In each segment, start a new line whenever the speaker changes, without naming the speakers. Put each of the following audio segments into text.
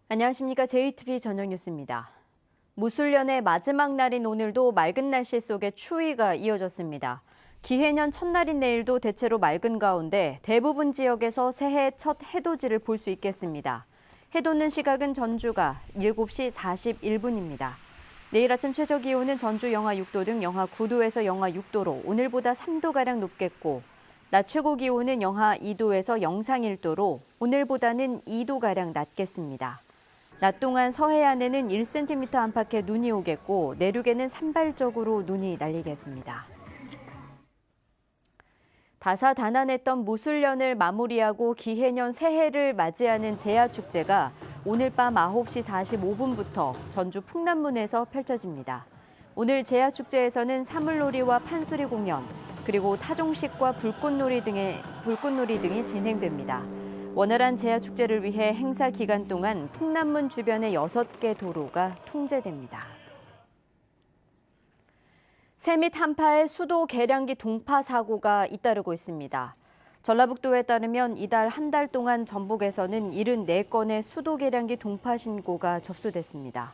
안녕하십니까. JTBC 저녁 뉴스입니다. 무술년의 마지막 날인 오늘도 맑은 날씨 속에 추위가 이어졌습니다. 기해년 첫날인 내일도 대체로 맑은 가운데 대부분 지역에서 새해 첫 해돋이를 볼 수 있겠습니다. 해돋는 시각은 전주가 7시 41분입니다. 내일 아침 최저 기온은 전주 영하 6도 등 영하 9도에서 영하 6도로 오늘보다 3도가량 높겠고 낮 최고 기온은 영하 2도에서 영상 1도로 오늘보다는 2도가량 낮겠습니다. 낮 동안 서해안에는 1cm 안팎의 눈이 오겠고 내륙에는 산발적으로 눈이 날리겠습니다. 다사다난했던 무술년을 마무리하고 기해년 새해를 맞이하는 제야축제가 오늘 밤 9시 45분부터 전주 풍남문에서 펼쳐집니다. 오늘 제야축제에서는 사물놀이와 판소리 공연, 그리고 타종식과 불꽃놀이 등이 진행됩니다. 원활한 제야축제를 위해 행사 기간 동안 풍남문 주변의 6개 도로가 통제됩니다. 새 및 한파에 수도 계량기 동파 사고가 잇따르고 있습니다. 전라북도에 따르면 이달 한 달 동안 전북에서는 74건의 수도 계량기 동파 신고가 접수됐습니다.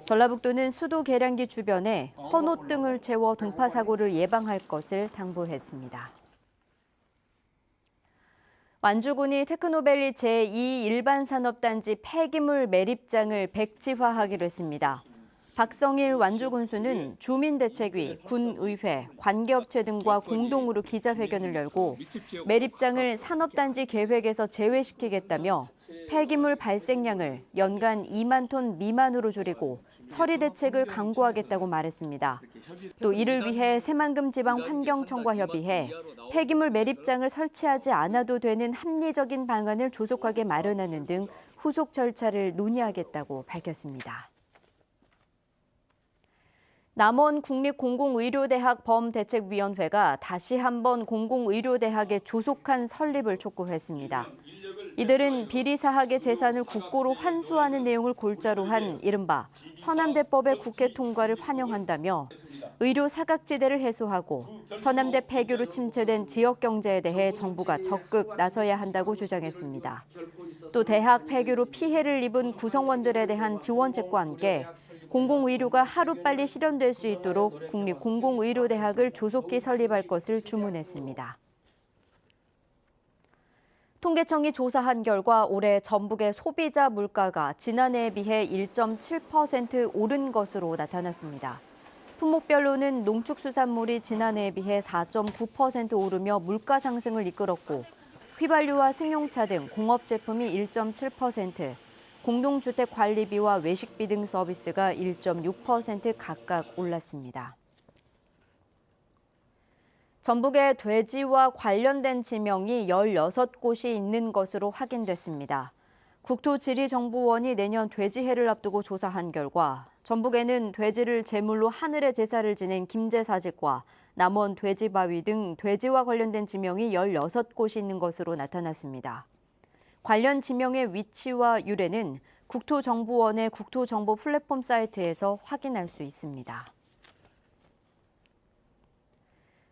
전라북도는 수도 계량기 주변에 헌옷 등을 채워 동파 사고를 예방할 것을 당부했습니다. 완주군이 테크노밸리 제2 일반산업단지 폐기물 매립장을 백지화하기로 했습니다. 박성일 완주군수는 주민대책위, 군의회, 관계업체 등과 공동으로 기자회견을 열고 매립장을 산업단지 계획에서 제외시키겠다며 폐기물 발생량을 연간 2만 톤 미만으로 줄이고 처리 대책을 강구하겠다고 말했습니다. 또 이를 위해 새만금 지방 환경청과 협의해 폐기물 매립장을 설치하지 않아도 되는 합리적인 방안을 조속하게 마련하는 등 후속 절차를 논의하겠다고 밝혔습니다. 남원 국립공공의료대학 범대책위원회가 다시 한번 공공의료대학의 조속한 설립을 촉구했습니다. 이들은 비리사학의 재산을 국고로 환수하는 내용을 골자로 한 이른바 서남대법의 국회 통과를 환영한다며 의료 사각지대를 해소하고 서남대 폐교로 침체된 지역 경제에 대해 정부가 적극 나서야 한다고 주장했습니다. 또 대학 폐교로 피해를 입은 구성원들에 대한 지원책과 함께 공공의료가 하루빨리 실현될 수 있도록 국립공공의료대학을 조속히 설립할 것을 주문했습니다. 통계청이 조사한 결과 올해 전북의 소비자 물가가 지난해에 비해 1.7% 오른 것으로 나타났습니다. 품목별로는 농축수산물이 지난해에 비해 4.9% 오르며 물가 상승을 이끌었고 휘발유와 승용차 등 공업제품이 1.7%, 공동주택 관리비와 외식비 등 서비스가 1.6% 각각 올랐습니다. 전북에 돼지와 관련된 지명이 16곳이 있는 것으로 확인됐습니다. 국토지리정보원이 내년 돼지해를 앞두고 조사한 결과 전북에는 돼지를 제물로 하늘의 제사를 지낸 김제사직과 남원 돼지바위 등 돼지와 관련된 지명이 16곳이 있는 것으로 나타났습니다. 관련 지명의 위치와 유래는 국토정보원의 국토정보 플랫폼 사이트에서 확인할 수 있습니다.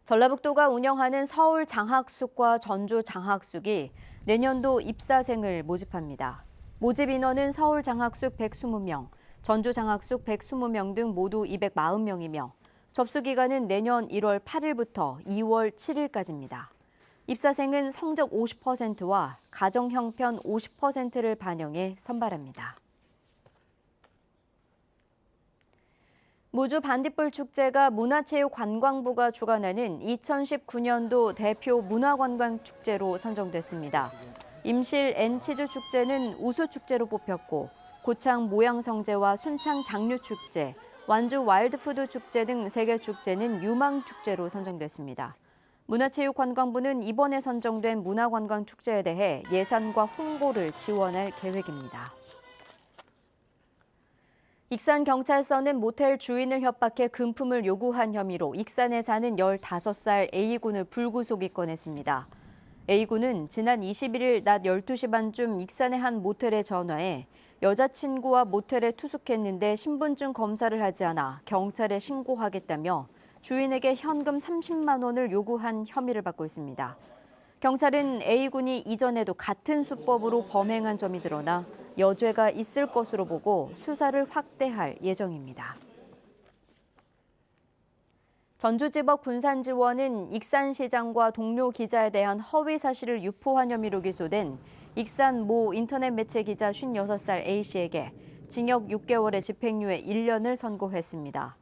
전라북도가 운영하는 서울 장학숙과 전주 장학숙이 내년도 입사생을 모집합니다. 모집 인원은 서울 장학숙 120명, 전주 장학숙 120명 등 모두 240명이며 접수 기간은 내년 1월 8일부터 2월 7일까지입니다. 입사생은 성적 50%와 가정 형편 50%를 반영해 선발합니다. 무주 반딧불 축제가 문화체육관광부가 주관하는 2019년도 대표 문화관광축제로 선정됐습니다. 임실 N치즈 축제는 우수축제로 뽑혔고 고창 모양성제와 순창 장류축제, 완주 와일드푸드 축제 등 3개 축제는 유망축제로 선정됐습니다. 문화체육관광부는 이번에 선정된 문화관광축제에 대해 예산과 홍보를 지원할 계획입니다. 익산경찰서는 모텔 주인을 협박해 금품을 요구한 혐의로 익산에 사는 15살 A군을 불구속 입건했습니다. A군은 지난 21일 낮 12시 반쯤 익산의 한 모텔에 전화해 여자친구와 모텔에 투숙했는데 신분증 검사를 하지 않아 경찰에 신고하겠다며 주인에게 현금 30만 원을 요구한 혐의를 받고 있습니다. 경찰은 A군이 이전에도 같은 수법으로 범행한 점이 드러나 여죄가 있을 것으로 보고 수사를 확대할 예정입니다. 전주지법 군산지원은 익산시장과 동료 기자에 대한 허위 사실을 유포한 혐의로 기소된 익산 모 인터넷 매체 기자 56살 A씨에게 징역 6개월의 집행유예 1년을 선고했습니다.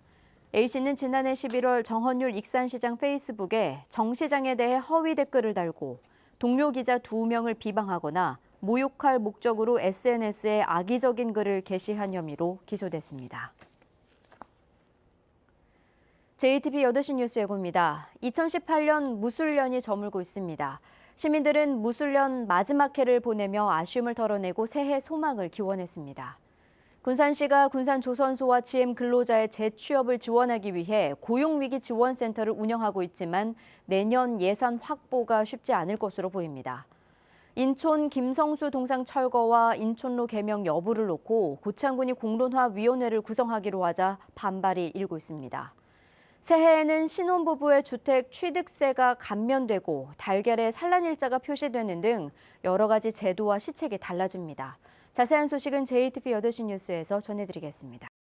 A씨는 지난해 11월 정헌율 익산시장 페이스북에 정 시장에 대해 허위 댓글을 달고 동료 기자 2명을 비방하거나 모욕할 목적으로 SNS에 악의적인 글을 게시한 혐의로 기소됐습니다. JTBC 8시 뉴스 예고입니다. 2018년 무술년이 저물고 있습니다. 시민들은 무술년 마지막 해를 보내며 아쉬움을 털어내고 새해 소망을 기원했습니다. 군산시가 군산조선소와 GM 근로자의 재취업을 지원하기 위해 고용위기 지원센터를 운영하고 있지만 내년 예산 확보가 쉽지 않을 것으로 보입니다. 인천 김성수 동상철거와 인천로 개명 여부를 놓고 고창군이 공론화위원회를 구성하기로 하자 반발이 일고 있습니다. 새해에는 신혼부부의 주택 취득세가 감면되고 달걀의 산란일자가 표시되는 등 여러 가지 제도와 시책이 달라집니다. 자세한 소식은 JTBC 8시 뉴스에서 전해드리겠습니다.